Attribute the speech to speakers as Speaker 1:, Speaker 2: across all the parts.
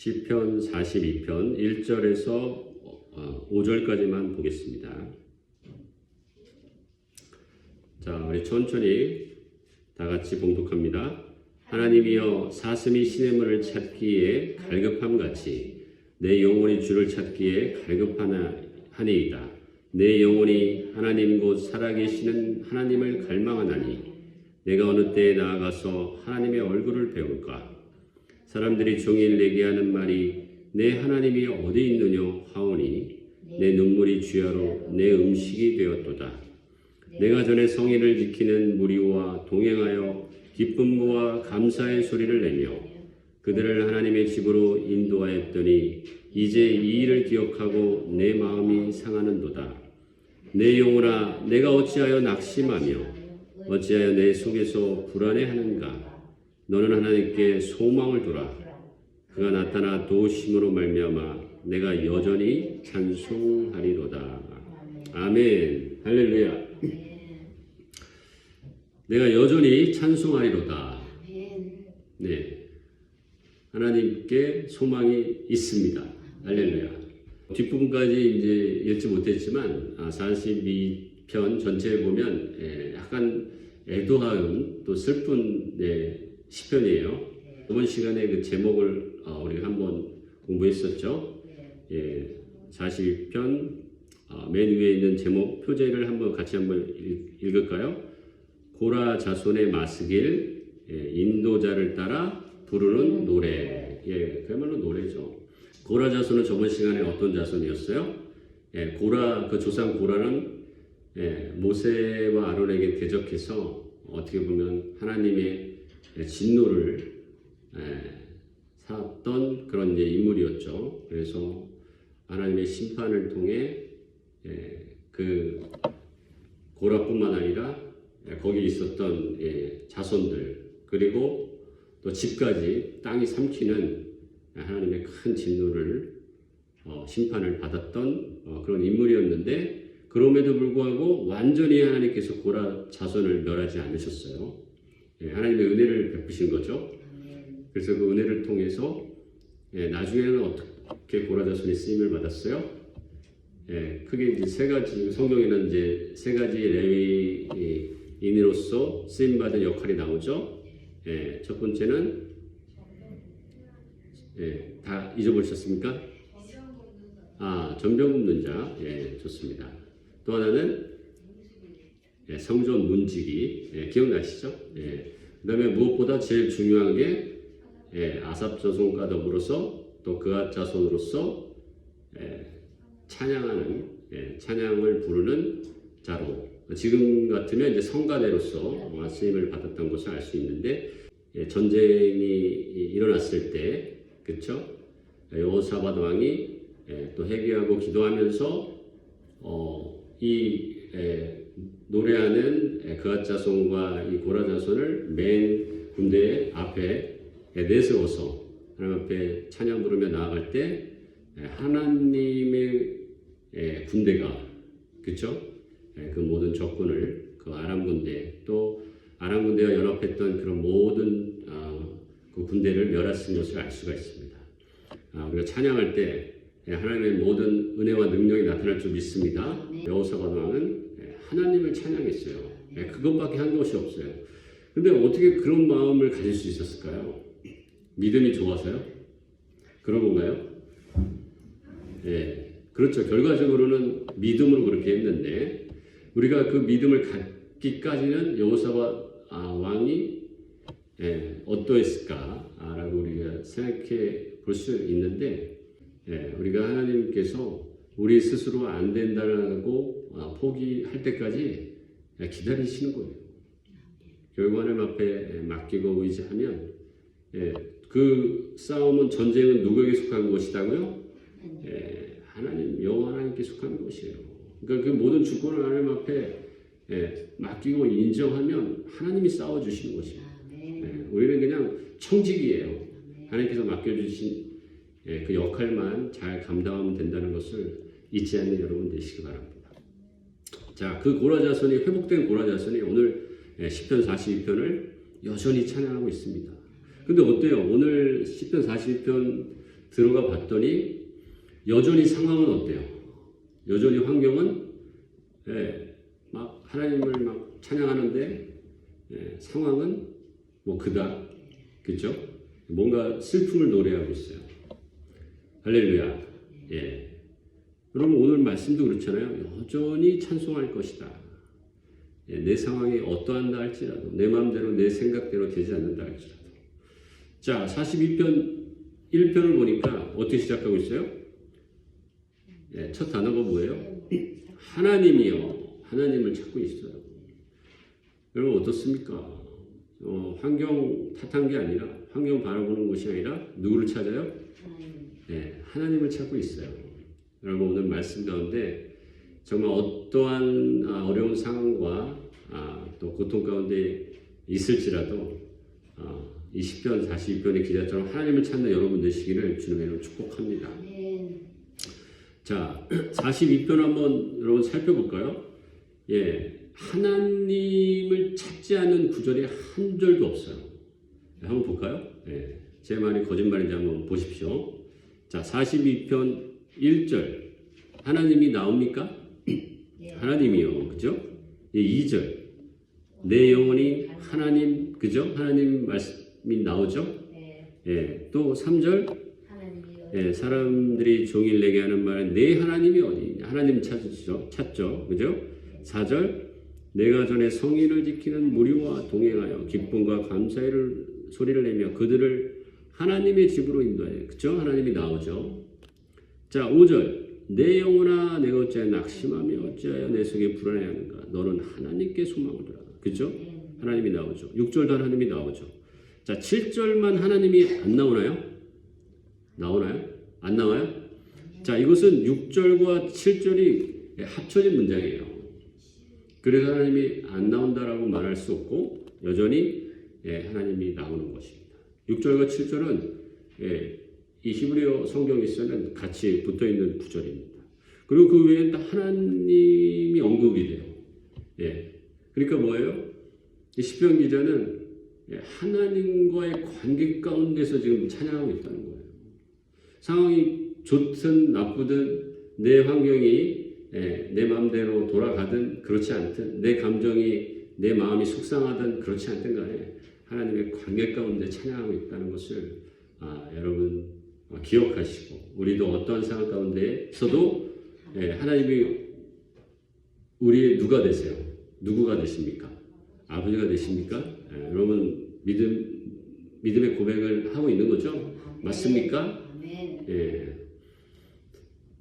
Speaker 1: 시편 42편 1절에서 5절까지만 보겠습니다. 자, 우리 천천히 다 같이 봉독합니다. 하나님이여, 사슴이 시냇물을 찾기에 갈급함같이 내 영혼이 주를 찾기에 갈급하니이다. 내 영혼이 하나님 곧 살아계시는 하나님을 갈망하나니 내가 어느 때에 나아가서 하나님의 얼굴을 배울까? 사람들이 종일 내게 하는 말이 내 하나님이 어디 있느냐 하오니 내 눈물이 주야로 내 음식이 되었도다. 내가 전에 성인을 지키는 무리와 동행하여 기쁨과 감사의 소리를 내며 그들을 하나님의 집으로 인도하였더니 이제 이 일을 기억하고 내 마음이 상하는도다. 내 영혼아, 내가 어찌하여 낙심하며 어찌하여 내 속에서 불안해하는가? 너는 하나님께 소망을 두라. 그가 나타나 도우심으로 말미암아 내가 여전히 찬송하리로다. 아멘. 할렐루야. 내가 여전히 찬송하리로다. 네, 하나님께 소망이 있습니다. 할렐루야. 뒷부분까지 이제 읽지 못했지만 42편 전체에 보면 약간 애도하는 또 슬픈 시편이에요. 이번 시간에 그 제목을 우리가 한번 공부했었죠. 42편 맨 위에 있는 제목 표제를 같이 한번 읽을까요? 고라 자손의 마스길, 인도자를 따라 부르는 노래. 그야말로 노래죠. 고라 자손은 저번 시간에 어떤 자손이었어요? 고라, 그 조상 고라는 모세와 아론에게 대적해서 어떻게 보면 하나님의 진노를 샀던 그런 인물이었죠. 그래서 하나님의 심판을 통해 그 고라뿐만 아니라 거기 있었던 자손들 그리고 또 집까지 땅이 삼키는 하나님의 큰 진노를 심판을 받았던 그런 인물이었는데 그럼에도 불구하고 완전히 하나님께서 고라 자손을 멸하지 않으셨어요. 하나님의 은혜를 베푸신 거죠. 그래서 그 은혜를 통해서 나중에는 어떻게 고라 자손이 쓰임을 받았어요? 크게 이제 세 가지, 성경에는 이제 세 가지 레위인으로서 쓰임 받은 역할이 나오죠. 첫 번째는 다 잊어버리셨습니까? 전병 굽는 자. 좋습니다. 또 하나는 성전 문지기. 기억나시죠? 그 다음에 무엇보다 제일 중요한 게 아삽 자손과 더불어서 또 그앗 자손으로서 찬양하는, 찬양을 부르는 자로 지금 같으면 이제 성가대로서 쓰임을 받았던 것을 알 수 있는데 전쟁이 일어났을 때 그렇죠? 여호사밧 왕이 또 회개하고 기도하면서 노래하는 그앗 자손과 이 고라 자손을 맨 군대 앞에 내세워서 하나님 앞에 찬양 부르며 나아갈 때 하나님의 군대가 그렇죠? 그 모든 적군을 그 아람 군대 또 아람 군대와 연합했던 그런 모든 그 군대를 멸했은 것을 알 수가 있습니다. 우리가 찬양할 때 하나님의 모든 은혜와 능력이 나타날 줄 믿습니다. 여호사밧 왕은 하나님을 찬양했어요. 그것밖에 한 것이 없어요. 근데 어떻게 그런 마음을 가질 수 있었을까요? 믿음이 좋아서요? 그런 건가요? 그렇죠. 결과적으로는 믿음으로 그렇게 했는데 우리가 그 믿음을 갖기까지는 여호사밧 왕이 어떠했을까라고 우리가 생각해 볼 수 있는데 우리가 하나님께서 우리 스스로 안 된다고 포기할 때까지 기다리시는 거예요. 결국 하나님 앞에 맡기고 의지하면 그 싸움은 전쟁은 누구에게 속한 것이다고요? 하나님, 여호와 하나님께 속한 것이에요. 그러니까 그 모든 주권을 하나님 앞에 맡기고 인정하면 하나님이 싸워주시는 것이에요. 우리는 그냥 청직이에요. 하나님께서 맡겨주신 그 역할만 잘 감당하면 된다는 것을 잊지 않는 여러분 되시기 바랍니다. 자, 그 고라 자손이 회복된 고라 자손이 오늘 시편 42편을 여전히 찬양하고 있습니다. 근데 어때요? 오늘 시편 42편 들어가 봤더니 여전히 상황은 어때요? 여전히 환경은 막 하나님을 막 찬양하는데 상황은 뭐 그닥, 그죠? 뭔가 슬픔을 노래하고 있어요. 할렐루야. 예. 여러분 오늘 말씀도 그렇잖아요. 여전히 찬송할 것이다. 예, 내 상황이 어떠한다 할지라도 내 마음대로 내 생각대로 되지 않는다 할지라도. 자, 42편 1편을 보니까 어떻게 시작하고 있어요? 예, 첫 단어가 뭐예요? 하나님이요. 하나님을 찾고 있어요. 여러분 어떻습니까? 환경 탓한 게 아니라 환경 바라보는 것이 아니라 누구를 찾아요? 네, 하나님을 찾고 있어요. 여러분 오늘 말씀 가운데 정말 어떠한 어려운 상황과 또 고통 가운데 있을지라도 20편, 42편의 기자처럼 하나님을 찾는 여러분 되시기를 주님의 이름으로 축복합니다. 자, 42편 한번 여러분 살펴볼까요? 예, 하나님을 찾지 않는 구절이 한 절도 없어요. 한번 볼까요? 예, 제 말이 거짓말인지 한번 보십시오. 자, 42편 1절 하나님이 나옵니까? 하나님이요, 그죠? 예, 2절 내 영혼이 하나님, 그죠? 하나님 말씀이 나오죠? 예, 또 3절 예, 사람들이 종일 내게 하는 말은 내 하나님이 어디 있냐? 하나님 찾죠, 그죠? 4절 내가 전에 성인을 지키는 무리와 동행하여 기쁨과 감사의 소리를 내며 그들을 하나님의 집으로 인도하여, 그죠? 하나님이 나오죠. 자, 5절 내 영혼아 내가 어찌하여 낙심하며 어찌하여 내 속에 불안해하는가? 너는 하나님께 소망을 두라, 그죠? 하나님이 나오죠. 6절도 하나님이 나오죠. 자, 7절만 하나님이 안 나오나요? 나오나요? 안 나와요? 자, 이것은 6절과 7절이 합쳐진 문장이에요. 그래서 하나님이 안 나온다라고 말할 수 없고 여전히 하나님이 나오는 것입니다. 6절과 7절은 이 히브리어 성경에서는 같이 붙어있는 구절입니다. 그리고 그 외에는 하나님이 언급이 돼요. 그러니까 뭐예요? 이 시편 기자는 하나님과의 관계 가운데서 지금 찬양하고 있다는 거예요. 상황이 좋든 나쁘든 내 환경이 내 마음대로 돌아가든 그렇지 않든 내 감정이 내 마음이 속상하든 그렇지 않든 간에 하나님의 관계 가운데 찬양하고 있다는 것을 여러분 기억하시고 우리도 어떠한 상황 가운데서도 하나님이 우리의 누가 되세요? 누구가 되십니까? 아버지가 되십니까? 여러분 믿음의 고백을 하고 있는 거죠? 맞습니까? 예.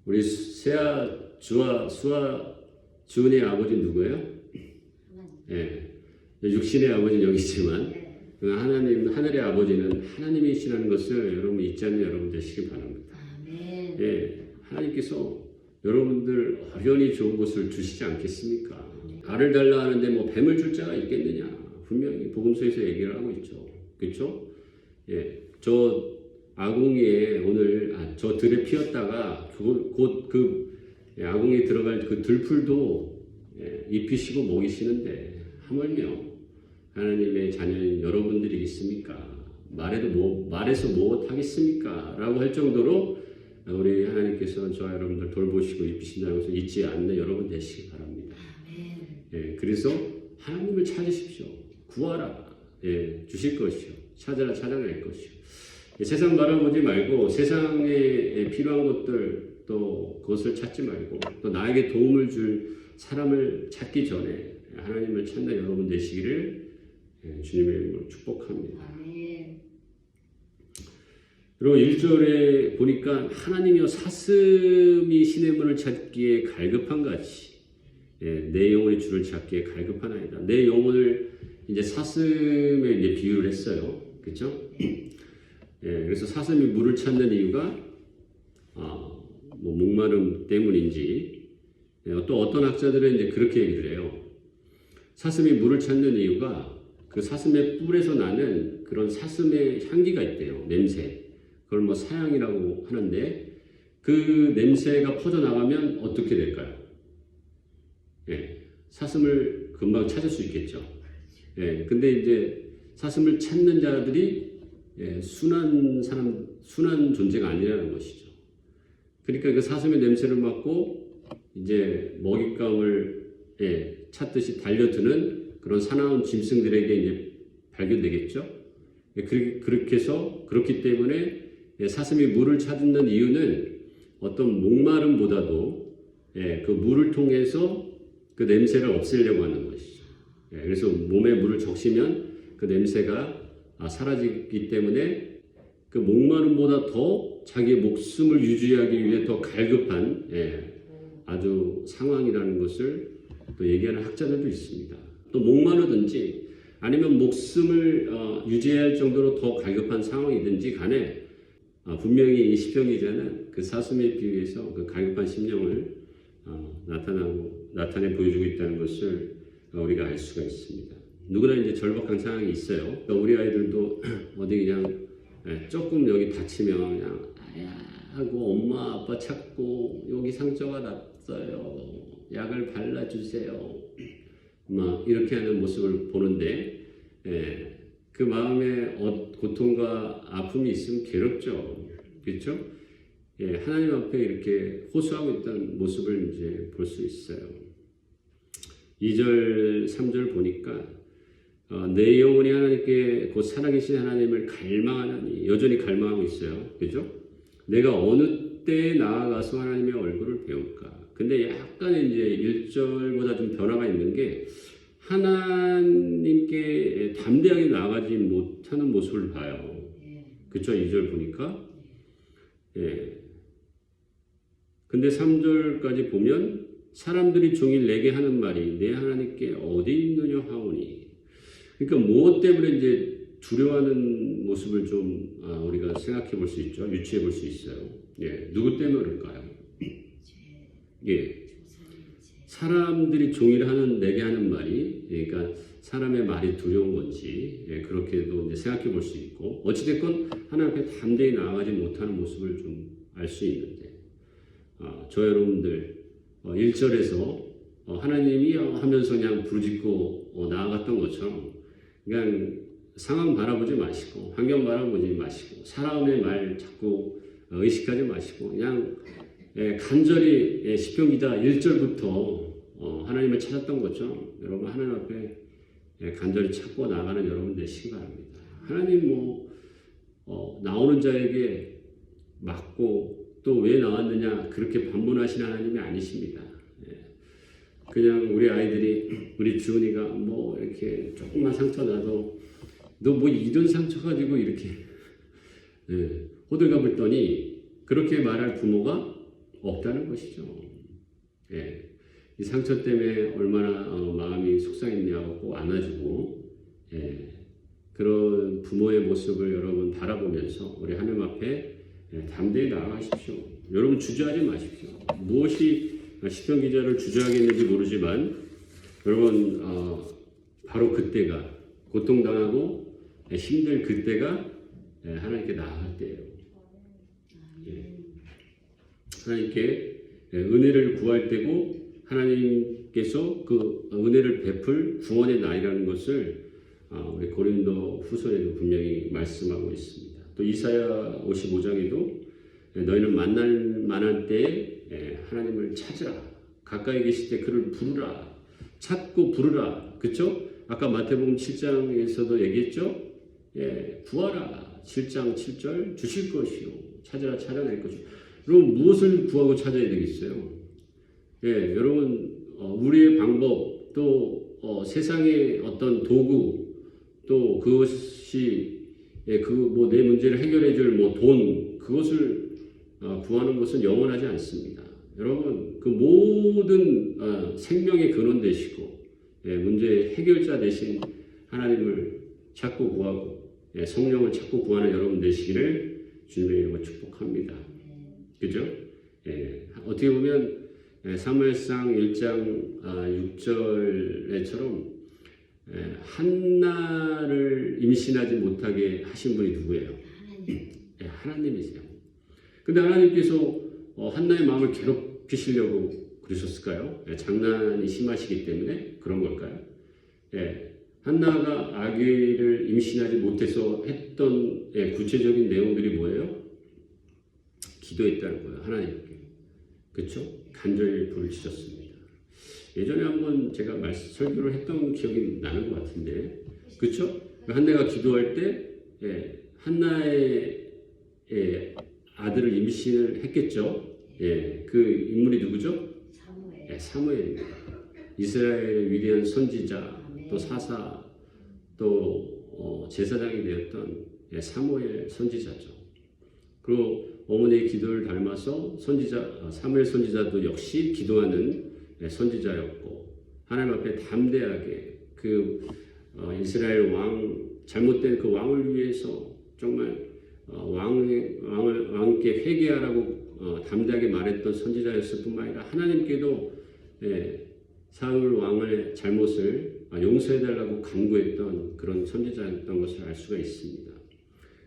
Speaker 1: 우리 세아 주와 수아 주은의 아버지 누구예요? 예. 육신의 아버지는 여기 있지만 하나님 하늘의 아버지는 하나님이시라는 것을 여러분 잊지 않는 여러분 되시기 바랍니다. 예. 하나님께서 여러분들 어련히 좋은 것을 주시지 않겠습니까? 알을 달라 하는데 뭐 뱀을 줄 자가 있겠느냐? 분명히 복음서에서 얘기를 하고 있죠. 그렇죠? 예. 저 아궁이에 오늘 저 들에 피었다가 곧 그 아궁이에 들어갈 그 들풀도 입히시고 먹이시는데 하물며 하나님의 자녀인 여러분들이 있습니까? 말해서 뭐 하겠습니까? 라고 할 정도로 우리 하나님께서는 저와 여러분들 돌보시고 입히신다는 것을 잊지 않는 여러분 되시기 바랍니다. 그래서 하나님을 찾으십시오. 구하라. 주실 것이요. 찾아라 찾아낼 것이요. 세상 바라보지 말고 세상에 필요한 것들 또 그것을 찾지 말고 또 나에게 도움을 줄 사람을 찾기 전에 하나님을 찾는 여러분 되시기를 주님의 이름으로 축복합니다. 그리고 1절에 보니까 하나님이여 사슴이 신의 문을 찾기에 갈급한 같이 내 영혼의 주를 찾기에 갈급하나이다. 내 영혼을 이제 사슴에 이제 비유를 했어요. 그렇죠? 그래서 사슴이 물을 찾는 이유가 뭐 목마름 때문인지 또 어떤 학자들은 이제 그렇게 얘기를 해요. 사슴이 물을 찾는 이유가 그 사슴의 뿔에서 나는 그런 사슴의 향기가 있대요. 냄새. 그걸 뭐 사향이라고 하는데 그 냄새가 퍼져나가면 어떻게 될까요? 사슴을 금방 찾을 수 있겠죠. 근데 이제 사슴을 찾는 자들이 순한 사람, 순한 존재가 아니라는 것이죠. 그러니까 그 사슴의 냄새를 맡고 이제 먹잇감을 찾듯이 달려드는 그런 사나운 짐승들에게 이제 발견되겠죠. 그렇게 해서 그렇기 때문에 사슴이 물을 찾는 이유는 어떤 목마름보다도 그 물을 통해서 그 냄새를 없애려고 하는 것이죠. 그래서 몸에 물을 적시면 그 냄새가 사라지기 때문에 그 목마름보다 더 자기의 목숨을 유지하기 위해 더 갈급한 아주 상황이라는 것을 또 얘기하는 학자들도 있습니다. 또 목마르든지 아니면 목숨을 유지해야 할 정도로 더 갈급한 상황이든지 간에 분명히 이 시편 기자는 그 사슴에 비유해서 그 갈급한 심령을 나타내 보여주고 있다는 것을 우리가 알 수가 있습니다. 누구나 이제 절박한 상황이 있어요. 그러니까 우리 아이들도 어디 그냥 조금 여기 다치면 그냥 아야 하고 엄마 아빠 찾고 여기 상처가 났어요. 약을 발라주세요. 막 이렇게 하는 모습을 보는데 그 마음에 고통과 아픔이 있으면 괴롭죠. 그렇죠? 하나님 앞에 이렇게 호소하고 있다는 모습을 이제 볼 수 있어요. 2절, 3절 보니까 내 영혼이 하나님께 곧 살아계신 하나님을 갈망하나니 여전히 갈망하고 있어요. 그죠? 내가 어느 때에 나아가서 하나님의 얼굴을 배울까? 근데 약간 이제 1절보다 좀 변화가 있는 게 하나님께 담대하게 나아가지 못하는 모습을 봐요. 그쵸? 2절 보니까. 근데 3절까지 보면 사람들이 종일 내게 하는 말이 내 하나님께 어디 있느냐 하오니. 그러니까 무엇 때문에 이제 두려워하는 모습을 좀 우리가 생각해 볼 수 있죠. 유추해 볼 수 있어요. 누구 때문에 그럴까요? 사람들이 종일 내게 하는 말이, 그러니까 사람의 말이 두려운 건지, 그렇게도 이제 생각해 볼 수 있고, 어찌됐건 하나님 앞에 담대히 나아가지 못하는 모습을 좀 알 수 있는데, 저 여러분들, 1절에서 하나님이 하면서 그냥 부르짖고 나아갔던 것처럼, 그냥 상황 바라보지 마시고, 환경 바라보지 마시고, 사람의 말 자꾸 의식하지 마시고, 그냥 간절히 시편 기자 1절부터 하나님을 찾았던 것처럼 여러분 하나님 앞에 간절히 찾고 나가는 여러분 되시기 바랍니다. 하나님 나오는 자에게 맞고 또 왜 나왔느냐 그렇게 반문하시는 하나님이 아니십니다. 그냥 우리 아이들이 우리 주은이가 이렇게 조금만 상처 나도 너 이런 상처 가지고 이렇게 호들갑을 떠니 그렇게 말할 부모가 없다는 것이죠. 이 상처 때문에 얼마나 마음이 속상했냐고 꼭 안아주고 그런 부모의 모습을 여러분 바라보면서 우리 하나님 앞에 담대히 나아가십시오. 여러분 주저하지 마십시오. 무엇이 시편 기자를 주저하게 했는지 모르지만 여러분 바로 그때가 고통당하고 힘들 그때가 하나님께 나아갈 때예요. 하나님께 은혜를 구할 때고 하나님께서 그 은혜를 베풀 구원의 날이라는 것을 우리 고린도 후서에도 분명히 말씀하고 있습니다. 또 이사야 55장에도 너희는 만날 때에 하나님을 찾으라. 가까이 계실 때 그를 부르라. 찾고 부르라. 그렇죠? 아까 마태복음 7장에서도 얘기했죠? 구하라. 7장 7절 주실 것이요. 찾으라 찾아낼 것이요. 여러분 무엇을 구하고 찾아야 되겠어요? 여러분 우리의 방법 또 세상의 어떤 도구 또 그것이 내 문제를 해결해 줄 돈 그것을 구하는 것은 영원하지 않습니다. 여러분 그 모든 생명의 근원 되시고 문제의 해결자 되신 하나님을 찾고 구하고 성령을 찾고 구하는 여러분 되시기를 주님의 이름으로 축복합니다. 그죠? 어떻게 보면 사무엘상 1장 6절에처럼 한나를 임신하지 못하게 하신 분이 누구예요? 하나님이세요. 근데 하나님께서 한나의 마음을 괴롭히시려고 그러셨을까요? 장난이 심하시기 때문에 그런 걸까요? 한나가 아기를 임신하지 못해서 했던 구체적인 내용들이 뭐예요? 기도했다는 거예요. 하나님께. 그렇죠? 간절히 부르짖었습니다. 예전에 한번 제가 설교를 했던 기억이 나는 것 같은데, 그렇죠? 한나가 기도할 때 한나의 아들을 임신을 했겠죠. 그 인물이 누구죠? 사무엘입니다. 이스라엘의 위대한 선지자, 또 사사, 또 제사장이 되었던 사무엘 선지자죠. 그리고 어머니의 기도를 닮아서 사무엘 선지자도 역시 기도하는 선지자였고, 하나님 앞에 담대하게 이스라엘 잘못된 그 왕을 위해서 정말 왕께 회개하라고 담대하게 말했던 선지자였을 뿐만 아니라 하나님께도 사울 왕의 잘못을 용서해달라고 간구했던 그런 선지자였던 것을 알 수가 있습니다.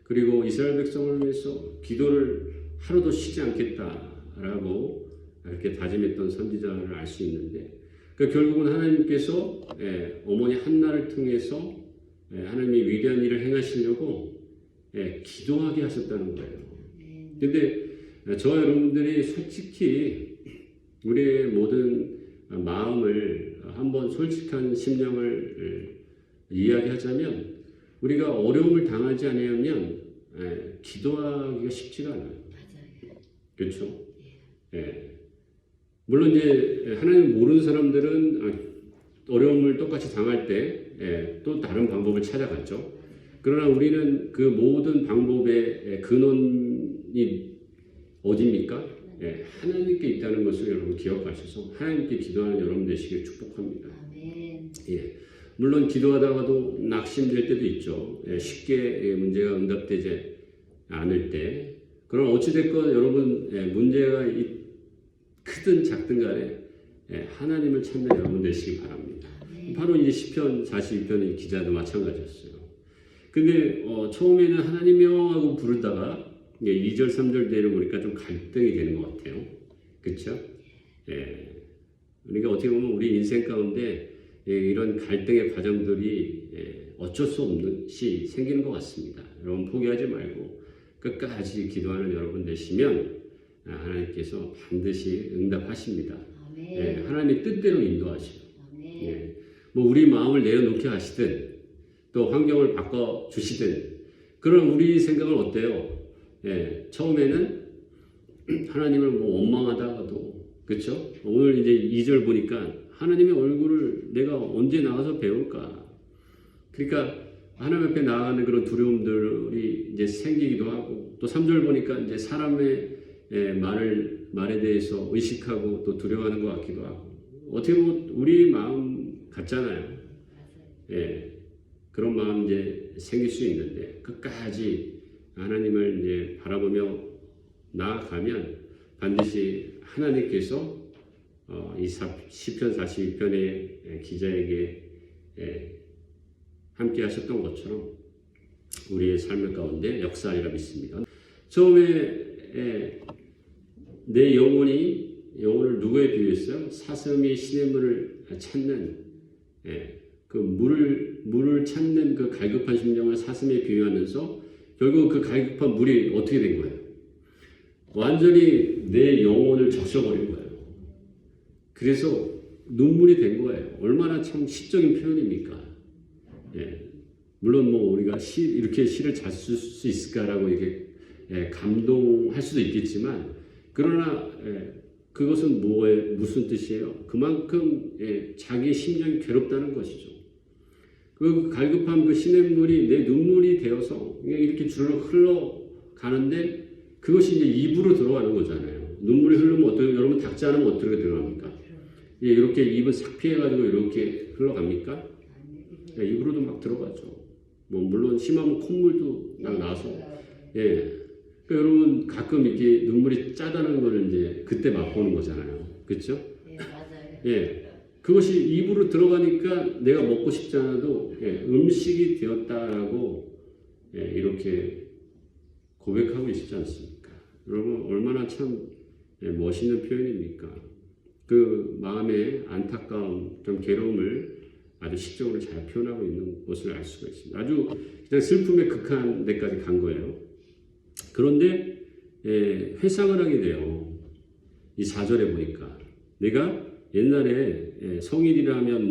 Speaker 1: 그리고 이스라엘 백성을 위해서 기도를 하루도 쉬지 않겠다라고 이렇게 다짐했던 선지자를 알 수 있는데, 결국은 하나님께서 어머니 한나를 통해서 하나님이 위대한 일을 행하시려고 기도하게 하셨다는 거예요. 근데 저와 여러분들이 솔직히 우리의 모든 마음을 한번 솔직한 심령을 이야기하자면, 우리가 어려움을 당하지 않으면 기도하기가 쉽지가 않아요. 그렇죠? 물론 이제 하나님 모르는 사람들은 어려움을 똑같이 당할 때 또 다른 방법을 찾아갔죠. 그러나 우리는 그 모든 방법의 근원이 어디입니까? 하나님께 있다는 것을 여러분 기억하셔서 하나님께 기도하는 여러분 되시길 축복합니다. 물론 기도하다가도 낙심될 때도 있죠. 쉽게 문제가 응답되지 않을 때. 그럼 어찌됐건 여러분 문제가 크든 작든 간에 하나님을 찾는 여러분 되시기 바랍니다. 바로 이제 시편 42편의 기자도 마찬가지였어요. 근데 처음에는 하나님이여 하고 부르다가 2절 3절 내려보니까 좀 갈등이 되는 것 같아요. 그렇죠? 그러니까 어떻게 보면 우리 인생 가운데 이런 갈등의 과정들이 어쩔 수 없는 시 생기는 것 같습니다. 여러분 포기하지 말고 끝까지 기도하는 여러분 되시면 하나님께서 반드시 응답하십니다. 하나님의 뜻대로 인도하시고, 뭐 우리 마음을 내려놓게 하시든 또 환경을 바꿔 주시든, 그런 우리 생각은 어때요? 처음에는 하나님을 뭐 원망하다가도, 그렇죠? 오늘 이제 2절 보니까 하나님의 얼굴을 내가 언제 나가서 배울까? 그러니까 하나님 앞에 나아가는 그런 두려움들이 이제 생기기도 하고, 또 3절 보니까 이제 사람의 말에 대해서 의식하고 또 두려워하는 것 같기도 하고, 어떻게 보면 우리 마음 같잖아요. 그런 마음 이제 생길 수 있는데, 끝까지 하나님을 이제 바라보며 나아가면 반드시 하나님께서 이 시편 42편의 기자에게 함께 하셨던 것처럼 우리의 삶의 가운데 역사하리라 믿습니다. 처음에 내 영혼을 누구에 비유했어요? 사슴이 시냇물을 찾는 그 물을 찾는 그 갈급한 심령을 사슴에 비유하면서 결국 그 갈급한 물이 어떻게 된 거예요? 완전히 내 영혼을 적셔버린 거예요. 그래서 눈물이 된 거예요. 얼마나 참 시적인 표현입니까? 물론 뭐 우리가 이렇게 시를 잘 쓸 수 있을까라고 이렇게 감동할 수도 있겠지만, 그러나 그것은 무슨 뜻이에요? 그만큼 자기의 심정이 괴롭다는 것이죠. 그 갈급한 그 시냇물이 내 눈물이 되어서 이렇게 줄로 흘러가는데, 그것이 이제 입으로 들어가는 거잖아요. 눈물이 흐르면 여러분 닦지 않으면 어떻게 들어갑니까? 이렇게 입을 싹 피해가지고 이렇게 흘러갑니까? 입으로도 막 들어가죠. 뭐 물론 심하면 콧물도 막 나서. 그러니까 여러분 가끔 이렇게 눈물이 짜다는 걸 이제 그때 맛보는 거잖아요. 그렇죠?
Speaker 2: 맞아요.
Speaker 1: 그것이 입으로 들어가니까 내가 먹고 싶지 않아도 음식이 되었다라고 이렇게 고백하고 있지 않습니까? 여러분 얼마나 참 멋있는 표현입니까? 그 마음의 안타까움, 좀 괴로움을 아주 시적으로 잘 표현하고 있는 것을 알 수가 있습니다. 아주 그냥 슬픔의 극한 데까지 간 거예요. 그런데 회상을 하게 돼요. 이 4절에 보니까 내가 옛날에 성일이라면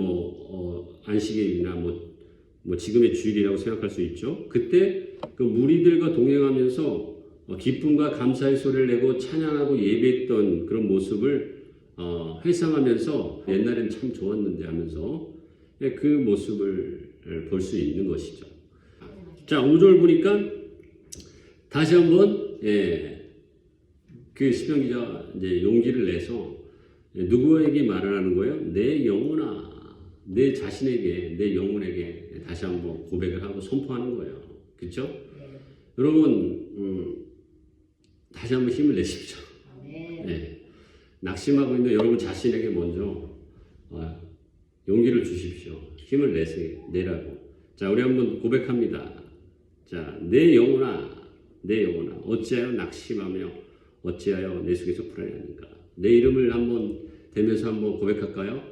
Speaker 1: 안식일이나 뭐 지금의 주일이라고 생각할 수 있죠. 그때 그 무리들과 동행하면서 기쁨과 감사의 소리를 내고 찬양하고 예배했던 그런 모습을 회상하면서 옛날엔 참 좋았는데 하면서 그 모습을 볼 수 있는 것이죠. 자, 5절 보니까 다시 한번 그 시편 기자가 이제 용기를 내서 누구에게 말을 하는 거예요? 내 영혼아, 내 자신에게, 내 영혼에게 다시 한번 고백을 하고 선포하는 거예요. 그렇죠? 여러분 다시 한번 힘을 내십시오. 네. 낙심하고 있는 여러분 자신에게 먼저 용기를 주십시오. 힘을 내라고. 자, 우리 한번 고백합니다. 자, 내 영혼아, 어찌하여 낙심하며 어찌하여 내 속에서 불안해하는가. 내 이름을 한번 대면서 한번 고백할까요?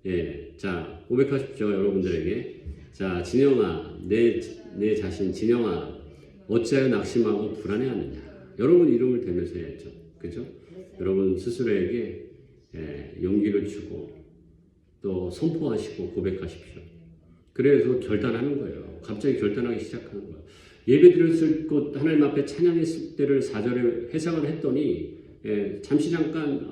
Speaker 1: 예, 자, 고백하십시오, 여러분들에게. 자, 진영아, 내 자신, 진영아, 어찌하여 낙심하고 불안해하느냐. 여러분 이름을 대면서 해야죠. 그죠? 여러분 스스로에게 용기를 주고 또 선포하시고 고백하십시오. 그래서 결단하는 거예요. 갑자기 결단하기 시작하는 거예요. 예배 드렸을 곳 하나님 앞에 찬양했을 때를 4절에 회상을 했더니 잠시 잠깐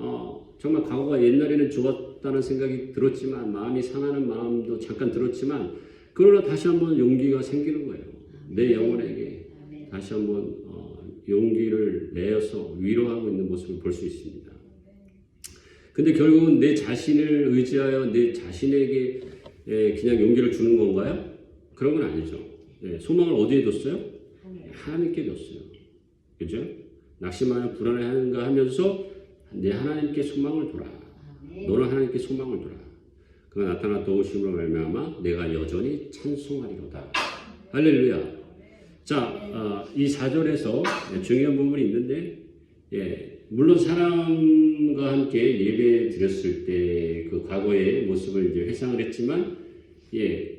Speaker 1: 정말 과거가 옛날에는 좋았다는 생각이 들었지만 마음이 상하는 마음도 잠깐 들었지만 그러나 다시 한번 용기가 생기는 거예요. 내 영혼에게 다시 한번 용기를 내어서 위로하고 있는 모습을 볼 수 있습니다. 근데 결국은 내 자신을 의지하여 내 자신에게 그냥 용기를 주는 건가요? 그런 건 아니죠. 소망을 어디에 뒀어요? 하나님께 뒀어요. 그죠? 낙심하여 불안해하는가 하면서 내 하나님께 소망을 둬라. 너는 하나님께 소망을 둬라. 그가 나타나 도우심으로 말미암아 내가 여전히 찬송하리로다. 할렐루야. 자, 이 4절에서 중요한 부분이 있는데 물론 사람과 함께 예배 드렸을 때 그 과거의 모습을 이제 회상을 했지만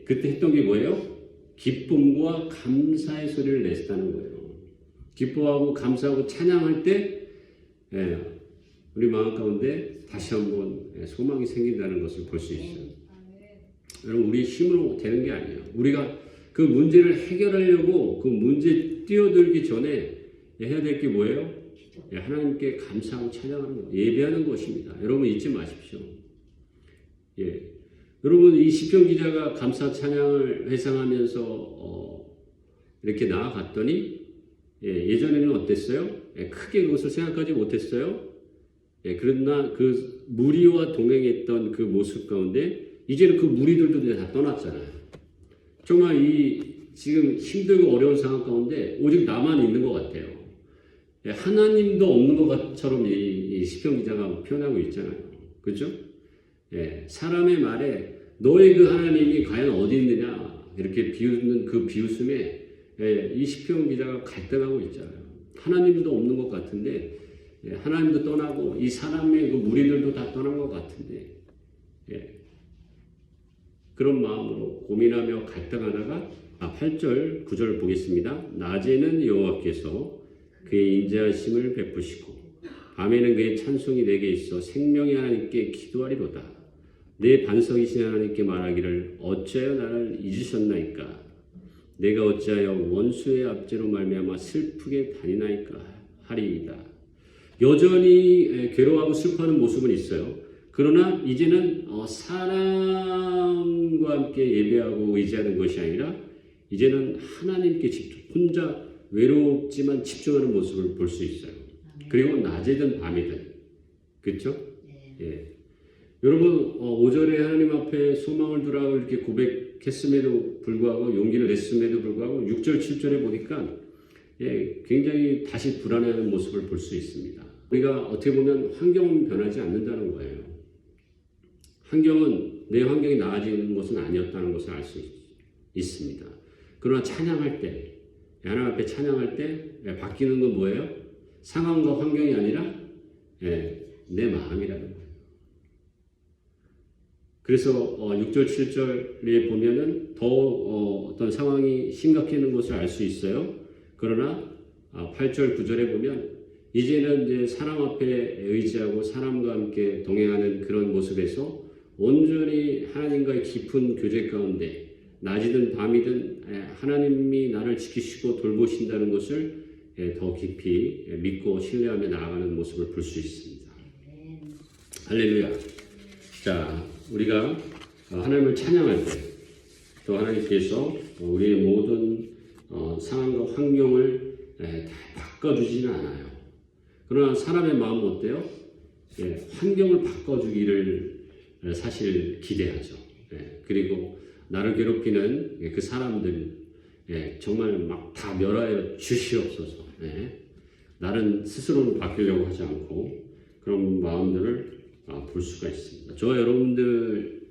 Speaker 1: 그때 했던 게 뭐예요? 기쁨과 감사의 소리를 냈다는 거예요. 기뻐하고 감사하고 찬양할 때 우리 마음 가운데 다시 한번 소망이 생긴다는 것을 볼 수 있어요. 여러분 우리 힘으로 되는 게 아니에요. 우리가 그 문제를 해결하려고 그 문제 뛰어들기 전에 해야 될 게 뭐예요? 하나님께 감사하고 찬양하는 것, 예배하는 것입니다. 여러분 잊지 마십시오. 여러분 이 시편 기자가 감사 찬양을 회상하면서 이렇게 나아갔더니 예전에는 어땠어요? 크게 그것을 생각하지 못했어요. 그러나 그 무리와 동행했던 그 모습 가운데 이제는 그 무리들도 다 떠났잖아요. 정말 지금 힘들고 어려운 상황 가운데 오직 나만 있는 것 같아요. 하나님도 없는 것처럼 이 시편 기자가 표현하고 있잖아요. 그렇죠? 사람의 말에 너의 그 하나님이 과연 어디 있느냐 이렇게 비웃는 그 비웃음에 이 시편 기자가 갈등하고 있잖아요. 하나님도 없는 것 같은데 하나님도 떠나고 이 사람의 그 무리들도 다 떠난 것 같은데 그런 마음으로 고민하며 갈등하다가 8절 9절 보겠습니다. 낮에는 여호와께서 그의 인자하심을 베푸시고 밤에는 그의 찬송이 내게 있어 생명의 하나님께 기도하리로다. 내 반석이신 하나님께 말하기를 어찌하여 나를 잊으셨나이까. 내가 어찌하여 원수의 압제로 말미암아 슬프게 다니나이까 하리이다. 여전히 괴로워하고 슬퍼하는 모습은 있어요. 그러나 이제는 사람과 함께 예배하고 의지하는 것이 아니라 이제는 하나님께 혼자 외롭지만 집중하는 모습을 볼 수 있어요. 그리고 낮이든 밤이든 그렇죠? 여러분 5절에 하나님 앞에 소망을 두라고 이렇게 고백했음에도 불구하고 용기를 냈음에도 불구하고 6절 7절에 보니까 굉장히 다시 불안해하는 모습을 볼 수 있습니다. 우리가 어떻게 보면 환경은 변하지 않는다는 거예요. 내 환경이 나아지는 것은 아니었다는 것을 알 수 있습니다. 그러나 찬양할 때 하나님 앞에 찬양할 때 바뀌는 건 뭐예요? 상황과 환경이 아니라 내 마음이라는 거예요. 그래서 6절, 7절에 보면은 더 어떤 상황이 심각해지는 것을 알 수 있어요. 그러나 8절, 9절에 보면 이제는 이제 사람 앞에 의지하고 사람과 함께 동행하는 그런 모습에서 온전히 하나님과의 깊은 교제 가운데 낮이든 밤이든 하나님이 나를 지키시고 돌보신다는 것을 더 깊이 믿고 신뢰하며 나아가는 모습을 볼 수 있습니다. 할렐루야. 자, 우리가 하나님을 찬양할 때 또 하나님께서 우리의 모든 상황과 환경을 다 바꿔주지는 않아요. 그러나 사람의 마음은 어때요? 환경을 바꿔주기를 사실 기대하죠. 그리고 나를 괴롭히는 그 사람들 정말 막 다 멸하여 주시옵소서. 나는 스스로는 바뀌려고 하지 않고 그런 마음들을 볼 수가 있습니다. 저와 여러분들의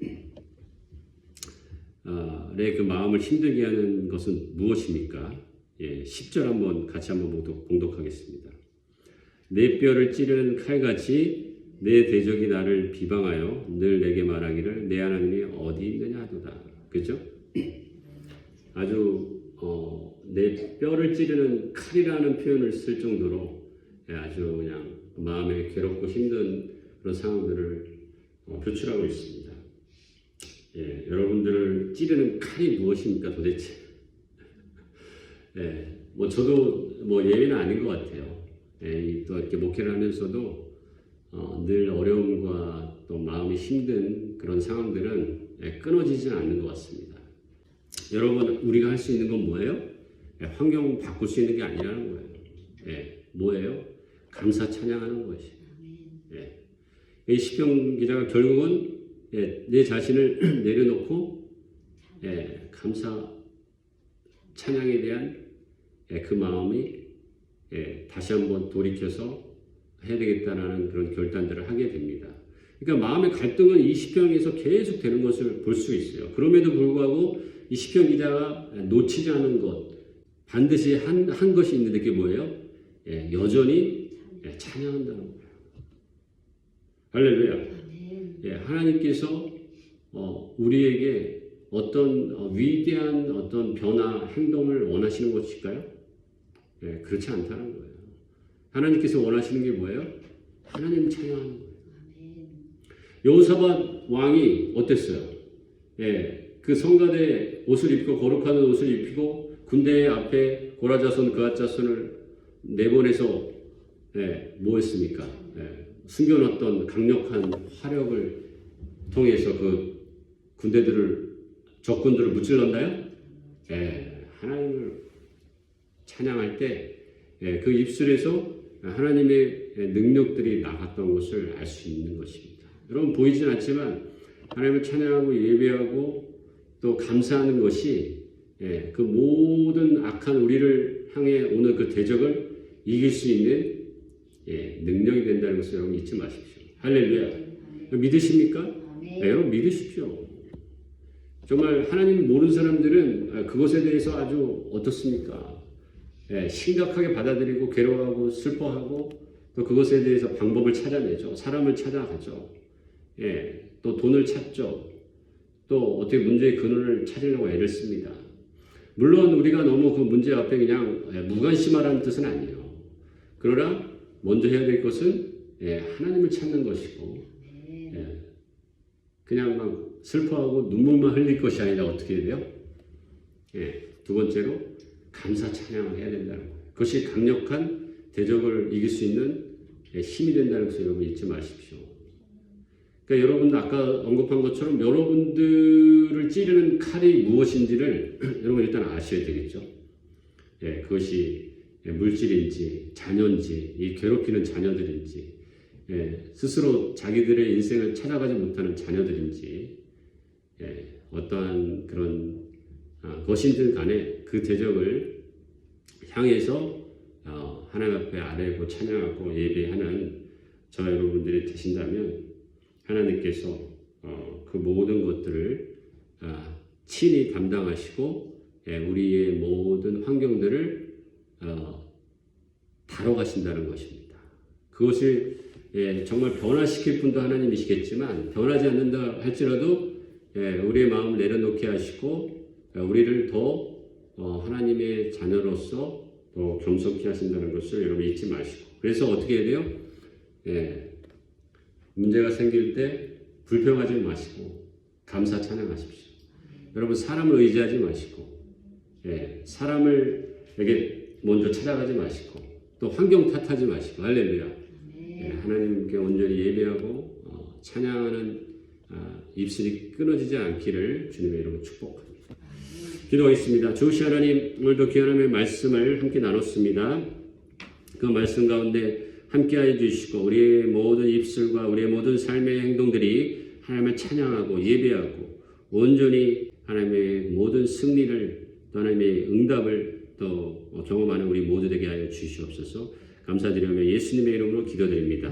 Speaker 1: 그 마음을 힘들게 하는 것은 무엇입니까? 10절 같이 한번 봉독하겠습니다. 내 뼈를 찌르는 칼같이 내 대적이 나를 비방하여 늘 내게 말하기를 내 하나님이 어디 있느냐 하도다. 그죠? 아주 내 뼈를 찌르는 칼이라는 표현을 쓸 정도로 아주 그냥 마음에 괴롭고 힘든 그런 상황들을 표출하고 있습니다. 여러분들을 찌르는 칼이 무엇입니까 도대체? 저도 예외는 아닌 것 같아요. 또 이렇게 목회를 하면서도 늘 어려움과 또 마음이 힘든 그런 상황들은 끊어지지는 않는 것 같습니다. 여러분, 우리가 할 수 있는 건 뭐예요? 환경 바꿀 수 있는 게 아니라는 거예요. 뭐예요? 감사 찬양하는 것이. 이 시편 기자가 결국은 내 자신을 내려놓고 감사 찬양에 대한 그 마음이 다시 한번 돌이켜서 해야 되겠다라는 그런 결단들을 하게 됩니다. 그러니까 마음의 갈등은 이 시편에서 계속 되는 것을 볼 수 있어요. 그럼에도 불구하고 이 시편 기자가 놓치지 않은 것, 반드시 한 것이 있는데 그게 뭐예요? 여전히 찬양한다는 거예요. 할렐루야. 하나님께서 우리에게 어떤 위대한 어떤 변화, 행동을 원하시는 것일까요? 그렇지 않다는 거예요. 하나님께서 원하시는 게 뭐예요? 하나님 찬양하는 거예요. 여호사밧 왕이 어땠어요? 그 성가대 옷을 입고 거룩한 옷을 입히고 군대 앞에 고라자손 그앗자손을 내보내서 뭐 했습니까? 숨겨놨던 강력한 화력을 통해서 그 적군들을 무찔렀나요? 하나님을 찬양할 때 그 입술에서 하나님의 능력들이 나갔던 것을 알 수 있는 것입니다. 여러분, 보이진 않지만 하나님을 찬양하고 예배하고 또 감사하는 것이 그 모든 악한 우리를 향해 오는 그 대적을 이길 수 있는 능력이 된다는 것을 여러분 잊지 마십시오. 할렐루야. 믿으십니까? 여러분 믿으십시오. 정말 하나님 모르는 사람들은 그것에 대해서 아주 어떻습니까? 심각하게 받아들이고 괴로워하고 슬퍼하고 또 그것에 대해서 방법을 찾아내죠. 사람을 찾아가죠. 또 돈을 찾죠. 또 어떻게 문제의 근원을 찾으려고 애를 씁니다. 물론 우리가 너무 그 문제 앞에 그냥 무관심하라는 뜻은 아니에요. 그러나 먼저 해야 될 것은 하나님을 찾는 것이고 그냥 막 슬퍼하고 눈물만 흘릴 것이 아니라 어떻게 해야 돼요? 두 번째로 감사 찬양을 해야 된다는 거예요. 그것이 강력한 대적을 이길 수 있는 힘이 된다는 것을 여러분 잊지 마십시오. 그러니까 여러분 아까 언급한 것처럼 여러분들을 찌르는 칼이 무엇인지를 여러분 일단 아셔야 되겠죠. 그것이 물질인지 자녀인지 이 괴롭히는 자녀들인지 스스로 자기들의 인생을 찾아가지 못하는 자녀들인지 어떠한 그런 것이든 간에 그 대적을 향해서 하나님 앞에 아뢰고 찬양하고 예배하는 저와 여러분들이 되신다면 하나님께서 그 모든 것들을 친히 담당하시고 우리의 모든 환경들을 다뤄가신다는 것입니다. 그것을 정말 변화시킬 분도 하나님이시겠지만 변하지 않는다 할지라도 우리의 마음을 내려놓게 하시고 우리를 더 하나님의 자녀로서 더 겸손케 하신다는 것을 여러분 잊지 마시고 그래서 어떻게 해야 돼요? 문제가 생길 때 불평하지 마시고 감사 찬양하십시오. 여러분 사람을 의지하지 마시고 사람을에게 먼저 찾아가지 마시고 또 환경 탓하지 마시고 할렐루야. 하나님께 온전히 예배하고 찬양하는 입술이 끊어지지 않기를 주님의 이름으로 축복합니다. 기도하겠습니다. 주시 하나님, 오늘도 귀한 하나님의 말씀을 함께 나눴습니다. 그 말씀 가운데 함께하여 주시고 우리의 모든 입술과 우리의 모든 삶의 행동들이 하나님을 찬양하고 예배하고 온전히 하나님의 모든 승리를 또 하나님의 응답을 또 경험하는 우리 모두 되게 하여 주시옵소서. 감사드리며 예수님의 이름으로 기도드립니다.